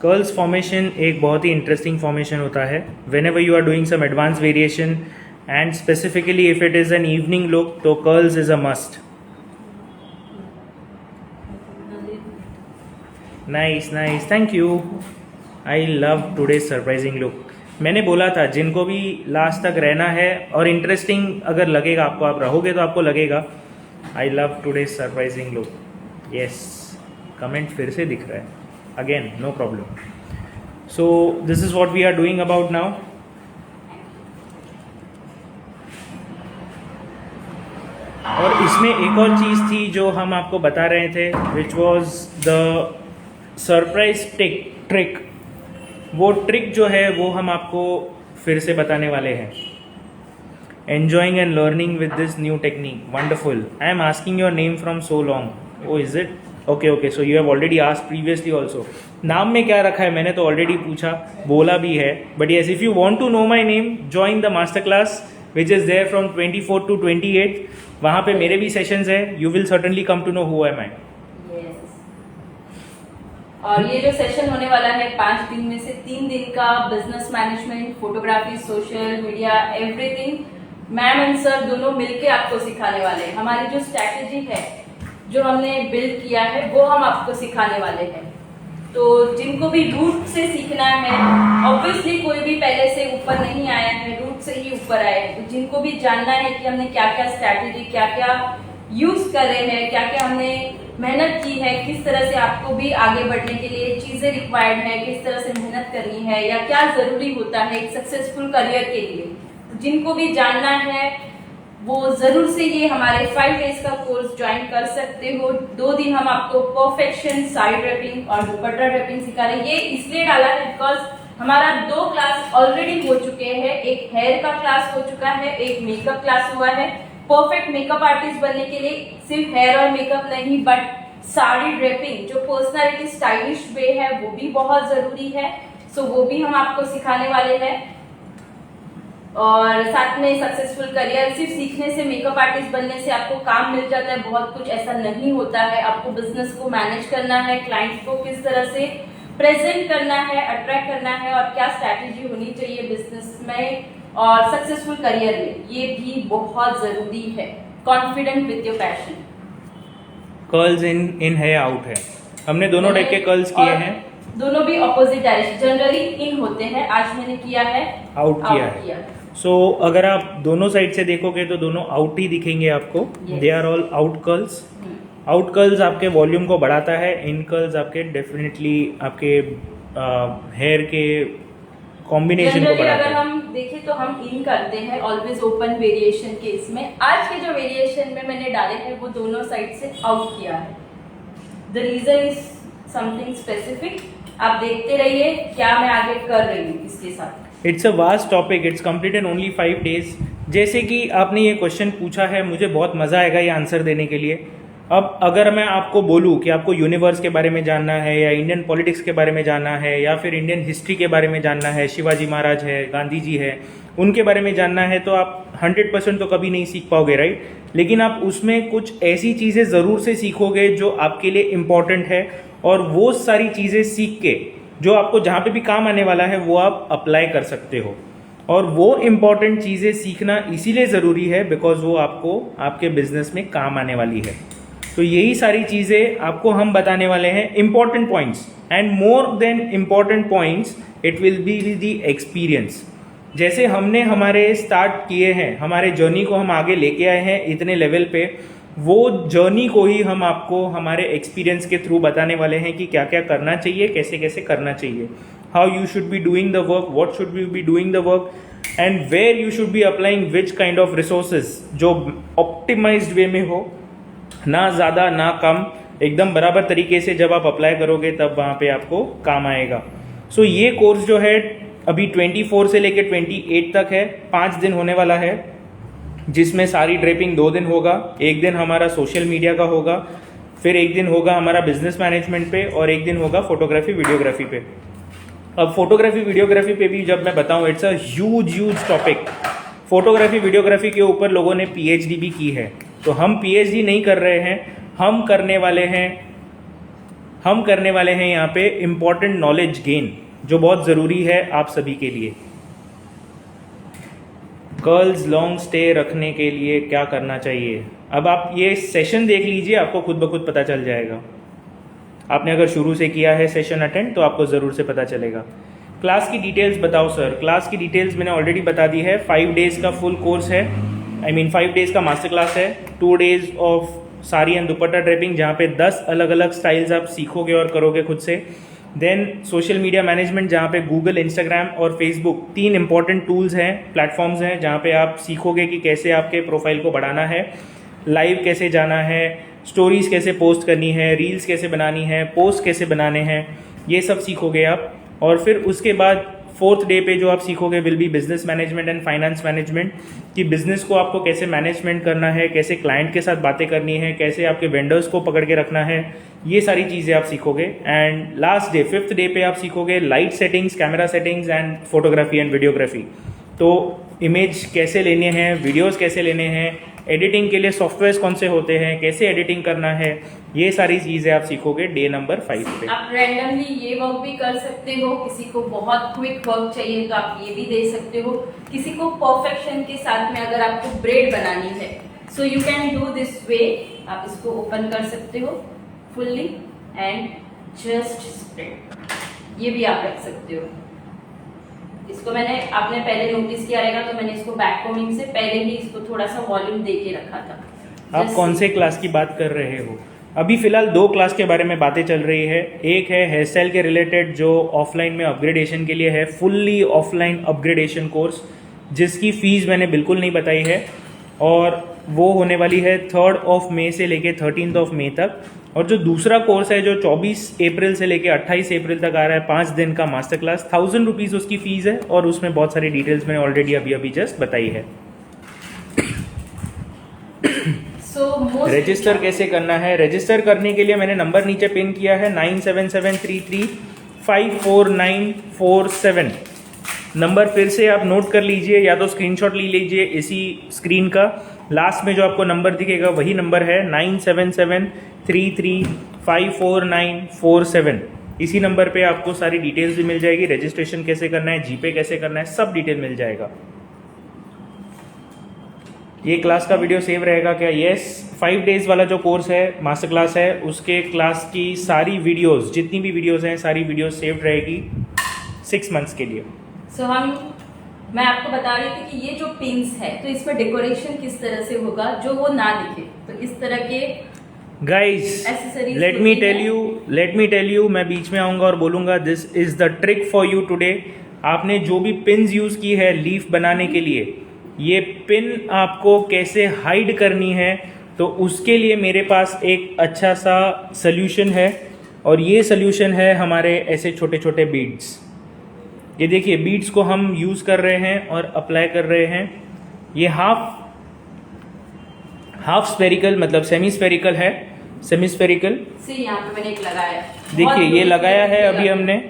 Curls formation एक बहुत ही इंटरेस्टिंग फॉर्मेशन होता है। Whenever you are doing some advance variation and specifically if it is an evening look तो curls is a must. Nice, thank you. I love today's surprising look. मैंने बोला था जिनको भी लास्ट तक रहना है और इंटरेस्टिंग अगर लगेगा आपको, आप रहोगे तो आपको लगेगा। I love today's surprising look. Yes, comment फिर से दिख रहा है। Again, no problem. So this is what we are doing about now. और इसमें एक और चीज़ थी जो हम आपको बता रहे थे, which was the surprise trick. वो ट्रिक जो है वो हम आपको फिर से बताने वाले हैं। Enjoying and learning with this new technique, wonderful. I am asking your name from so long. Oh is it? Okay, so you have already asked previously also. नाम में क्या रखा है मैंने तो ऑलरेडी पूछा, बोला भी है। But yes, if you want to know my name, join the master class which is there from 24 to 28। वहाँ पे मेरे भी सेशंस है। You will certainly come to know who am I. और ये जो सेशन होने वाला है 5 दिन में से 3 दिन का business management, photography, social media, everything ma'am and sir दोनों मिलके आपको सिखाने वाले हैं। हमारी जो स्ट्रैटेजी है जो हमने बिल्ड किया है वो हम आपको सिखाने वाले हैं। तो जिनको भी रूट से सीखना है, ऑब्वियसली कोई भी पहले से ऊपर नहीं आया है, रूट से ही ऊपर आए हैं। तो जिनको भी जानना है कि हमने क्या क्या स्ट्रैटेजी, क्या क्या यूज कर रहे हैं, क्या क्या हमने मेहनत की है, किस तरह से आपको भी आगे बढ़ने के लिए चीजें रिक्वायर्ड है, किस तरह से मेहनत करनी है या क्या जरूरी होता है एक सक्सेसफुल करियर के लिए, तो जिनको भी जानना है वो जरूर से ये हमारे 5 डेज का कोर्स ज्वाइन कर सकते हो। 2 दिन हम आपको परफेक्शन, साइड रैपिंग और दुपट्टा रैपिंग सिखा रहे हैं। ये इसलिए डाला है बिकॉज हमारा 2 क्लास ऑलरेडी हो चुके हैं। एक हेयर का क्लास हो चुका है, एक मेकअप क्लास हुआ है। परफेक्ट मेकअप आर्टिस्ट बनने के लिए सिर्फ हेयर और मेकअप नहीं बट साड़ी ड्रेपिंग जो पर्सनालिटी स्टाइलिश वे है वो भी बहुत जरूरी है। सो वो भी हम आपको सिखाने वाले हैं। और साथ में सक्सेसफुल करियर, सिर्फ सीखने से, मेकअप आर्टिस्ट बनने से आपको काम मिल जाता है, बहुत कुछ ऐसा नहीं होता है। आपको बिजनेस को मैनेज करना है, क्लाइंट को किस तरह से प्रेजेंट करना है, अट्रैक्ट करना है और क्या स्ट्रैटेजी होनी चाहिए बिजनेस में और सक्सेसफुल करियर में, ये भी बहुत जरूरी है। Confident with your passion. Curls in है, आउट है। हमने दोनों टाइप के कर्ल्स किए हैं। दोनों भी ऑपोजिट डायरेक्शन, जनरली इन होते हैं, आज मैंने किया है आउट किया है। सो अगर आप दोनों साइड से देखोगे तो दोनों आउट ही दिखेंगे आपको। They are all out curls. Out curls आपके वॉल्यूम को बढ़ाता है, इन कर्ल्स आपके डेफिनेटली आपके हेयर के कॉम्बिनेशन को बढ़ाता है। अगर हम देखें तो हम इन करते हैं ऑलवेज ओपन वेरिएशन के इसमें। आज के जो वेरिएशन में मैंने डाले हैं वो दोनों साइड से आउट किया है। The reason is something specific. आप देखते रहिए क्या मैं आगे कर रही हूँ इसके साथ। It's a vast topic, it's completed only 5 days। जैसे कि आपने ये क्वेश्चन पूछा है, मुझे बहुत मज़ा आएगा ये आंसर देने के लिए। अब अगर मैं आपको बोलूँ कि आपको यूनिवर्स के बारे में जानना है या इंडियन पॉलिटिक्स के बारे में जानना है या फिर इंडियन हिस्ट्री के बारे में जानना है, शिवाजी महाराज है, गांधी जी है, उनके बारे में जानना है, तो आप 100% तो कभी नहीं सीख पाओगे, राइट? लेकिन आप उसमें कुछ ऐसी चीज़ें ज़रूर से सीखोगे जो आपके लिए इम्पॉर्टेंट है और वो सारी चीज़ें सीख के जो आपको जहाँ पे भी काम आने वाला है वो आप अप्लाई कर सकते हो। और वो इम्पॉर्टेंट चीज़ें सीखना इसीलिए ज़रूरी है बिकॉज वो आपको आपके बिजनेस में काम आने वाली है। तो यही सारी चीज़ें आपको हम बताने वाले हैं, important points. And more than important points it will be the experience. जैसे हमने हमारे स्टार्ट किए हैं, हमारे जर्नी को हम आगे लेके आए हैं इतने लेवल पे, वो जर्नी को ही हम आपको हमारे एक्सपीरियंस के थ्रू बताने वाले हैं कि क्या क्या करना चाहिए, कैसे कैसे करना चाहिए, how you should be doing the work, what should you be doing the work and where you should be applying which kind of resources, जो ऑप्टिमाइज्ड वे में हो, ना ज़्यादा ना कम, एकदम बराबर तरीके से जब आप अप्लाई करोगे तब वहाँ पे आपको काम आएगा। सो ये कोर्स जो है अभी 24 से लेकर 28 तक है, 5 दिन होने वाला है, जिसमें सारी ड्रेपिंग 2 दिन होगा। एक दिन हमारा सोशल मीडिया का होगा, फिर एक दिन होगा हमारा बिजनेस मैनेजमेंट पे, और एक दिन होगा फोटोग्राफी वीडियोग्राफी पे। अब फोटोग्राफी वीडियोग्राफी पे भी जब मैं बताऊँ, it's a huge topic. Photography videography के ऊपर लोगों ने पीएचडी भी की है, तो हम पीएचडी नहीं कर रहे हैं, हम करने वाले हैं यहाँ पे इम्पॉर्टेंट नॉलेज गेन, जो बहुत ज़रूरी है आप सभी के लिए। गर्ल्स लॉन्ग स्टे रखने के लिए क्या करना चाहिए? अब आप ये सेशन देख लीजिए, आपको खुद ब खुद पता चल जाएगा। आपने अगर शुरू से किया है सेशन अटेंड तो आपको ज़रूर से पता चलेगा। क्लास की डिटेल्स बताओ सर। क्लास की डिटेल्स मैंने ऑलरेडी बता दी है। 5 डेज़ का फुल कोर्स है, 5 डेज़ का मास्टर क्लास है। 2 days of sari and dupatta draping, जहाँ पे 10 अलग अलग स्टाइल्स आप सीखोगे और करोगे खुद से। देन सोशल मीडिया मैनेजमेंट, जहाँ पे गूगल, इंस्टाग्राम और फेसबुक 3 इंपॉर्टेंट टूल्स हैं, प्लेटफॉर्म्स हैं, जहाँ पे आप सीखोगे कि कैसे आपके प्रोफाइल को बढ़ाना है, लाइव कैसे जाना है, स्टोरीज़ कैसे पोस्ट करनी है, रील्स कैसे बनानी है, पोस्ट कैसे बनाने हैं, ये सब सीखोगे आप। और फिर उसके बाद 4th डे पे जो आप सीखोगे will be business management and finance management, कि बिजनेस को आपको कैसे मैनेजमेंट करना है, कैसे क्लाइंट के साथ बातें करनी है, कैसे आपके वेंडर्स को पकड़ के रखना है, ये सारी चीज़ें आप सीखोगे। And last day 5th day पे आप सीखोगे light settings, camera settings and photography and videography. तो इमेज कैसे लेने हैं, वीडियोस कैसे लेने हैं, एडिटिंग के लिए सॉफ्टवेयर्स कौन से होते हैं, कैसे एडिटिंग करना है, ये सारी चीज़ें आप सीखोगे डे नंबर 5 पे। आप रैंडमली ये वर्क भी कर सकते हो, किसी को बहुत क्विक वर्क चाहिए तो आप ये भी दे सकते हो, किसी को परफेक्शन के साथ में अगर आपको ब्रेड बनानी है, so you can do this way. आप इसको ओपन कर सकते हो फुल्ली एंड जस्ट स्प्रेड, ये भी आप रख सकते हो। इसको आपने पहले नोटिस किया रहेगा, तो मैंने इसको बैक कोमिंग से पहले ही इसको थोड़ा सा वॉल्यूम दे के रखा था। आप कौन से क्लास की बात कर रहे हो? अभी फिलहाल 2 क्लास के बारे में बातें चल रही है। एक है हेयर स्टाइल के रिलेटेड, जो ऑफलाइन में अपग्रेडेशन के लिए है, फुल्ली ऑफलाइन अपग्रेडेशन कोर्स, जिसकी फीस मैंने बिल्कुल नहीं बताई है, और वो होने वाली है 3 मई से लेके 13 मई तक। और जो दूसरा कोर्स है जो 24 अप्रैल से लेके 28 अप्रैल तक आ रहा है, 5 दिन का मास्टर क्लास, 1000 रुपीज़ उसकी फ़ीस है, और उसमें बहुत सारी डिटेल्स मैंने ऑलरेडी अभी जस्ट बताई है। रजिस्टर कैसे करना है? रजिस्टर करने के लिए मैंने नंबर नीचे पिन किया है, 9773354947। नंबर फिर से आप नोट कर लीजिए, या तो स्क्रीनशॉट ले लीजिए इसी स्क्रीन का। लास्ट में जो आपको नंबर दिखेगा वही नंबर है, 9773354947। इसी नंबर पे आपको सारी डिटेल्स भी मिल जाएगी, रजिस्ट्रेशन कैसे करना है, जीपे कैसे करना है, सब डिटेल मिल जाएगा। ये क्लास का वीडियो सेव रहेगा क्या? यस, 5 डेज़ वाला जो कोर्स है, मास्टर क्लास है, उसके क्लास की सारी वीडियोस, जितनी भी वीडियोस हैं, सारी वीडियोस सेव रहेगी 6 मंथ्स के लिए। मैं आपको बता रही थी कि ये जो पिंस है, तो इस पर डेकोरेशन किस तरह से होगा जो वो ना दिखे, तो इस तरह के guys let me tell you, मैं बीच में आऊँगा और बोलूँगा this is the trick for you today. आपने जो भी पिन्स यूज़ की है लीफ बनाने के लिए, ये पिन आपको कैसे हाइड करनी है, तो उसके लिए मेरे पास एक अच्छा सा सल्यूशन है, और ये सल्यूशन है हमारे ऐसे छोटे छोटे बीड्स। ये देखिए, बीड्स को हम यूज़ कर रहे हैं और अप्लाई कर रहे हैं। ये हाफ स्फेरिकल, मतलब सेमी स्फेरिकल है, सेमी स्फेरिकल। यहाँ पे मैंने एक लगाया, देखिए ये लगाया है अभी हमने।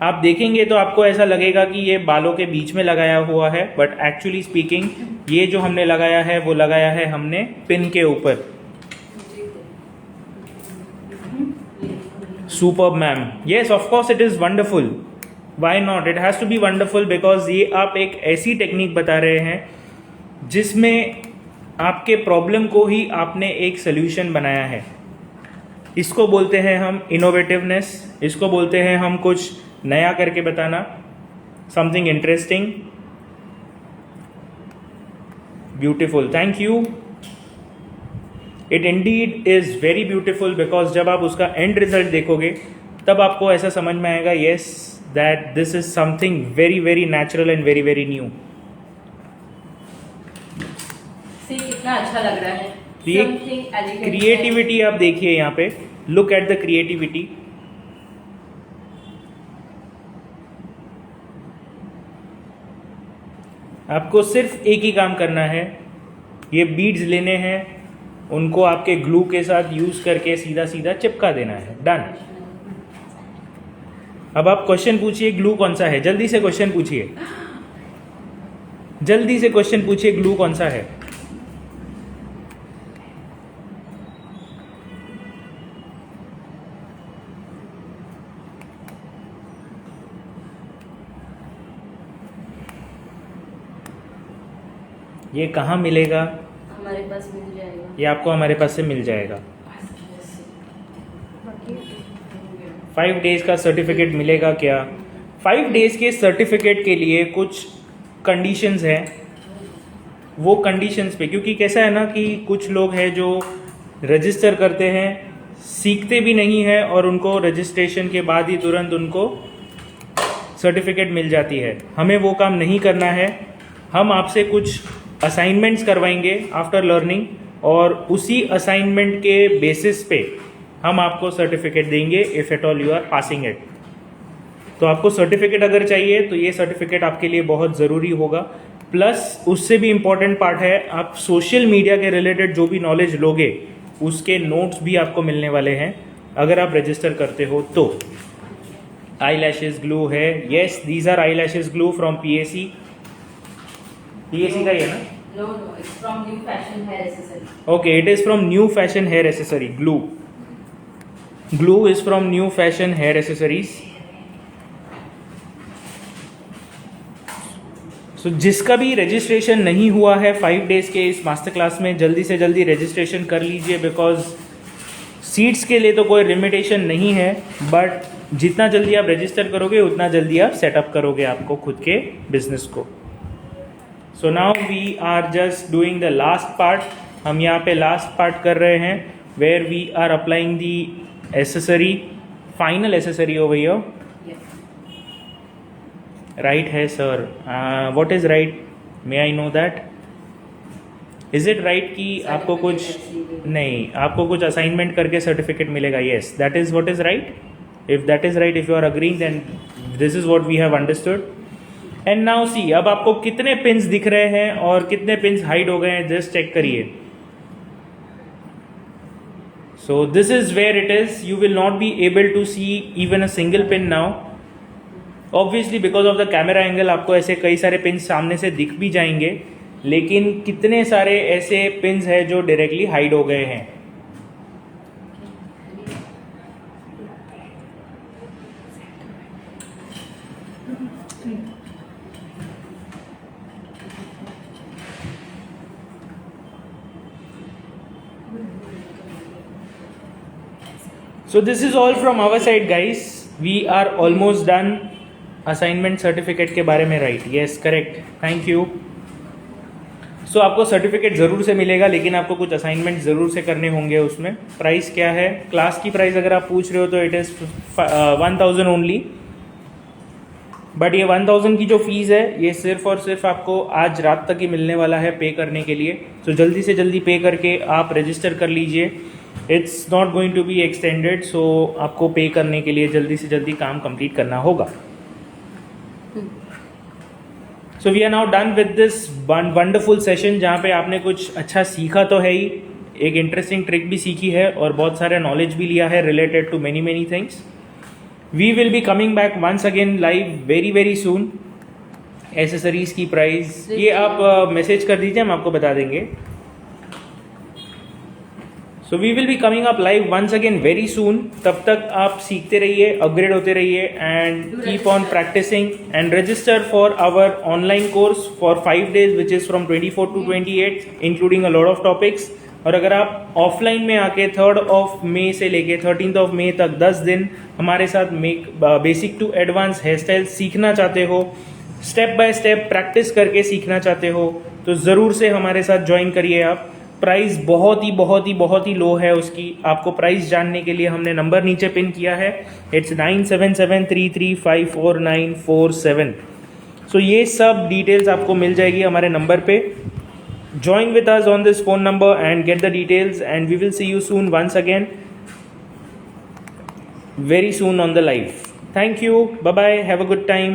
आप देखेंगे तो आपको ऐसा लगेगा कि ये बालों के बीच में लगाया हुआ है, बट एक्चुअली स्पीकिंग ये जो हमने लगाया है वो लगाया है हमने पिन के ऊपर। Superb ma'am, yes of course it is wonderful, why not, it has to be wonderful, because ये आप एक ऐसी टेक्निक बता रहे हैं जिसमें आपके प्रॉब्लम को ही आपने एक सल्यूशन बनाया है। इसको बोलते हैं हम इनोवेटिवनेस, इसको बोलते हैं हम कुछ नया करके बताना, something interesting. Beautiful, thank you. It Indeed is very beautiful because जब आप उसका एंड रिजल्ट देखोगे तब आपको ऐसा समझ में आएगा yes that this is something very very natural and very very new. कितना अच्छा लग रहा है। क्रिएटिविटी आप देखिए यहाँ पे, लुक एट द क्रिएटिविटी। आपको सिर्फ एक ही काम करना है, ये बीड्स लेने हैं, उनको आपके ग्लू के साथ यूज करके सीधा सीधा चिपका देना है, डन। अब आप क्वेश्चन पूछिए ग्लू कौन सा है, जल्दी से क्वेश्चन पूछिए, जल्दी से क्वेश्चन पूछिए ग्लू कौन सा है। ये कहाँ मिलेगा? हमारे पास मिल जाएगा, ये आपको हमारे पास से मिल जाएगा। 5 डेज का सर्टिफिकेट मिलेगा क्या? 5 डेज के सर्टिफिकेट के लिए कुछ कंडीशंस हैं, वो कंडीशंस पे, क्योंकि कैसा है ना कि कुछ लोग हैं जो रजिस्टर करते हैं, सीखते भी नहीं है और उनको रजिस्ट्रेशन के बाद ही तुरंत उनको सर्टिफिकेट मिल जाती है। हमें वो काम नहीं करना है, हम आपसे कुछ असाइनमेंट्स करवाएंगे आफ्टर लर्निंग और उसी असाइनमेंट के बेसिस पे हम आपको सर्टिफिकेट देंगे if at all you are passing it. तो आपको सर्टिफिकेट अगर चाहिए तो ये सर्टिफिकेट आपके लिए बहुत ज़रूरी होगा। प्लस उससे भी इम्पॉर्टेंट पार्ट है, आप सोशल मीडिया के रिलेटेड जो भी नॉलेज लोगे उसके नोट्स भी आपको मिलने वाले हैं अगर आप रजिस्टर करते हो तो। आई लैशेज ग्लू है, yes these are eye lashes glue from PAC। PAC का ही है ना? No, it's from New Fashion Hair Accessory. Okay, it is from New Fashion Hair Accessory. Glue is from New Fashion Hair Accessories. So जिसका भी registration नहीं हुआ है 5 days के इस मास्टर क्लास में, जल्दी से जल्दी रजिस्ट्रेशन कर लीजिए बिकॉज सीट्स के लिए तो कोई लिमिटेशन नहीं है, बट जितना जल्दी आप रजिस्टर करोगे उतना जल्दी आप सेटअप करोगे आपको खुद के बिजनेस को। So now we are just doing the last part. हम यहाँ पे लास्ट पार्ट कर रहे हैं where we are applying the accessory, final accessory over here. Right है sir, what is right, may I know that? Is it right कि आपको कुछ नहीं, आपको कुछ असाइनमेंट करके सर्टिफिकेट मिलेगा? Yes, that is what is right. If that is right, if you are agreeing, then this is what we have understood. And now see, अब आपको कितने पिन्स दिख रहे हैं और कितने पिन्स हाइड हो गए हैं, जस्ट चेक करिए। So this is where it is, you will not be able to see even a single pin now, obviously because of the camera angle. आपको ऐसे कई सारे पिन्स सामने से दिख भी जाएंगे, लेकिन कितने सारे ऐसे पिन्स हैं जो डायरेक्टली हाइड हो गए हैं। So this is all from our side guys, we are almost done। Assignment certificate के बारे में right, yes correct, thank you. So आपको सर्टिफिकेट ज़रूर से मिलेगा, लेकिन आपको कुछ असाइनमेंट ज़रूर से करने होंगे। उसमें प्राइस क्या है, क्लास की प्राइस अगर आप पूछ रहे हो तो इट इज़ 1000 ओनली, बट ये 1000 की जो फीस है ये सिर्फ और सिर्फ आपको आज रात तक ही मिलने वाला है पे करने के लिए। तो जल्दी से जल्दी पे करके आप रजिस्टर कर लीजिए, it's not going to be extended. So आपको पे करने के लिए जल्दी से जल्दी काम कंप्लीट करना होगा। So we are now done with this wonderful session, जहाँ पे आपने कुछ अच्छा सीखा तो है ही, एक इंटरेस्टिंग ट्रिक भी सीखी है और बहुत सारा नॉलेज भी लिया है related to many many things. We will be coming back once again live very very soon. Accessories की प्राइस ये आप मैसेज कर दीजिए, हम आपको बता देंगे। So we will be coming up live once again very soon. तब तक आप सीखते रहिए, अपग्रेड होते रहिए and keep on practising and register for our online course for 5 days which is from 24 to 28 including a lot of topics. और अगर आप ऑफलाइन में आके 3rd मई से लेके 13 मई तक 10 दिन हमारे साथ basic to advance hair style सीखना चाहते हो, स्टेप बाय स्टेप प्रैक्टिस करके सीखना चाहते हो, तो ज़रूर से हमारे साथ ज्वाइन करिए आप। प्राइस बहुत ही लो है उसकी। आपको प्राइस जानने के लिए हमने नंबर नीचे पिन किया है, इट्स 9773354947। सो ये सब डिटेल्स आपको मिल जाएगी हमारे नंबर पे। Join with us on this phone number and get the details and we will see you soon once again very soon on the live. Thank you. Bye bye. Have a good time.